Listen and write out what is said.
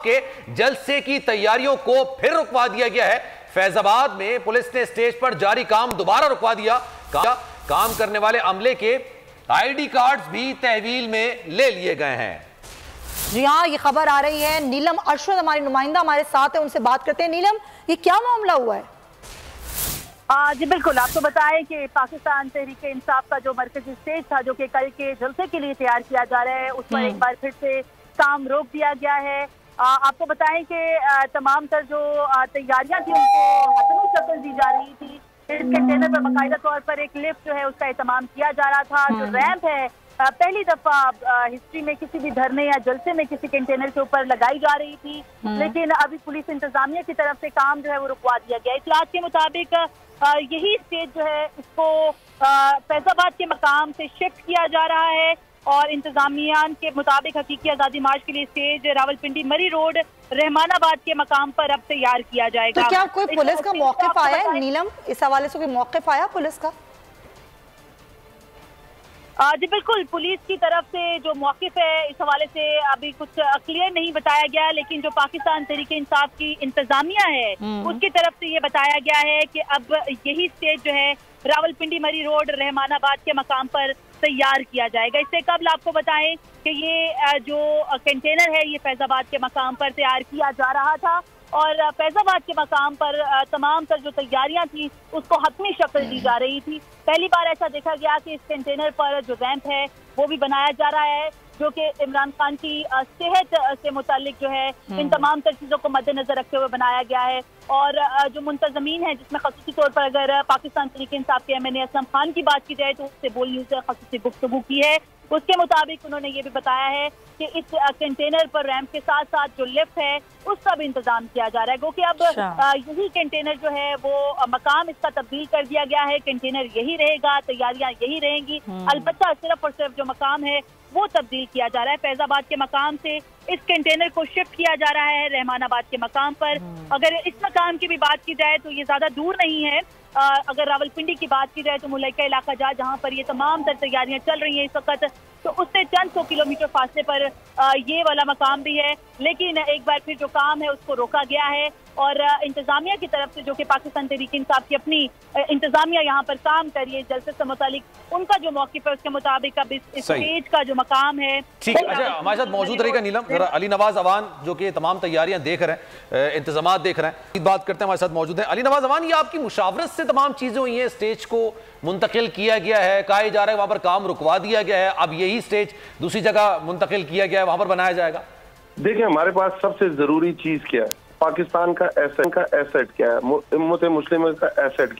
के जलसे की तैयारियों को फिर रुकवा दिया गया है। फैजाबाद में पुलिस ने स्टेज पर जारी काम दोबारा रुकवा दिया। काम करने वाले अमले के आईडी कार्ड्स भी तहवील में ले लिए गए हैं। जी हाँ, ये खबर आ रही है। नीलम अरशद हमारी नुमाइंदा हमारे साथ है, उनसे बात करते हैं। नीलम, ये क्या मामला हुआ है? जी बिल्कुल, आपको बताएं कि पाकिस्तान तहरीक-ए-इंसाफ का जो मरकजी स्टेज था, जो कि कल के जलसे के लिए तैयार किया जा रहा है, उस पर एक बार फिर से काम रोक दिया गया है। आपको बताएं कि तमाम तर जो तैयारियां थी उनको हतमी शक्ल दी जा रही थी। इस कंटेनर पर बाकायदा तौर पर एक लिफ्ट जो है उसका एहतमाम किया जा रहा था। जो रैंप है पहली दफा हिस्ट्री में किसी भी धरने या जलसे में किसी कंटेनर के ऊपर लगाई जा रही थी, लेकिन अभी पुलिस इंतजामिया की तरफ से काम जो है वो रुकवा दिया गया। इत्तलात के मुताबिक यही स्टेज जो है इसको फैजाबाद के मकाम से शिफ्ट किया जा रहा है और इंतजामिया के मुताबिक हकीकी आज़ादी मार्च के लिए स्टेज रावलपिंडी मरी रोड रहमानाबाद के मकाम पर अब तैयार किया जाएगा। तो क्या कोई पुलिस का मौक़िफ़ आया है नीलम? इस हवाले से कोई मौक़िफ़ आया पुलिस का? जी बिल्कुल, पुलिस की तरफ से जो मौक़िफ़ है इस हवाले से अभी कुछ क्लियर नहीं बताया गया, लेकिन जो पाकिस्तान तहरीक-ए-इंसाफ की इंतजामिया है उसकी तरफ से ये बताया गया है कि अब यही स्टेज जो है रावलपिंडी मरी रोड रहमानाबाद के मकाम पर तैयार किया जाएगा। इससे कबल आपको बताएं कि ये जो कंटेनर है ये फैजाबाद के मकाम पर तैयार किया जा रहा था और फैजाबाद के मकाम पर तमाम तर जो तैयारियां थी उसको हतमी शक्ल दी जा रही थी। पहली बार ऐसा देखा गया कि इस कंटेनर पर जो रैंप है वो भी बनाया जा रहा है, जो कि इमरान खान की सेहत से मुतालिक जो है इन तमाम तर चीज़ों को मद्देनजर रखते हुए बनाया गया है। और जो मुंतजमीन है, जिसमें खसूसी तौर पर अगर पाकिस्तान तहरीक-ए-इंसाफ के MNA असलम खान की बात की जाए तो उससे बोल न्यूज़ से खसूसी गुफ्तगू की है। उसके मुताबिक उन्होंने ये भी बताया है कि इस कंटेनर पर रैंप के साथ साथ जो लिफ्ट है उसका भी इंतजाम किया जा रहा है, क्योंकि अब यही कंटेनर जो है वो मकाम इसका तब्दील कर दिया गया है। कंटेनर यही रहेगा, तैयारियां यही रहेंगी, अलबत्ता सिर्फ और सिर्फ जो मकाम है वो तब्दील किया जा रहा है। फैजाबाद के मकाम से इस कंटेनर को शिफ्ट किया जा रहा है रहमानाबाद के मकाम पर। अगर इस मकाम की भी बात की जाए तो ये ज्यादा दूर नहीं है। अगर रावलपिंडी की बात की जाए तो मुलैका इलाका जहाँ पर ये तमाम तर तैयारियां चल रही हैं इस वक्त, तो उससे चंद 100 किलोमीटर फासले पर ये वाला मकाम भी है। लेकिन एक बार फिर जो काम है उसको रोका गया है और इंतजामिया की तरफ से, जो कि पाकिस्तान तहरीक-ए-इंसाफ की अपनी इंतजामिया यहाँ पर काम कर रही है जलसे से मुतालिक, उनका जो मौक़िफ़ है उसके मुताबिक अब इस स्टेज का जो मकाम है। ठीक है, अच्छा हमारे साथ मौजूद रहेगा नीलम। जरा अली नवाज अवान जो कि तमाम तैयारियां देख रहे हैं, इंतजामात देख रहे हैं, बात करते हैं, हमारे साथ मौजूद है अली नवाज अवान। ये आपकी मुशावरत से तमाम चीजें हुई हैं, स्टेज को मुंतकिल किया गया है, कहा जा रहा है वहां पर काम रुकवा दिया गया है, अब यही स्टेज दूसरी जगह मुंतकिल किया गया है, वहां पर बनाया जाएगा। देखिए, हमारे पास सबसे जरूरी चीज क्या है, पाकिस्तान का एसेट क्या है, उम्मत मुस्लिम का एसेट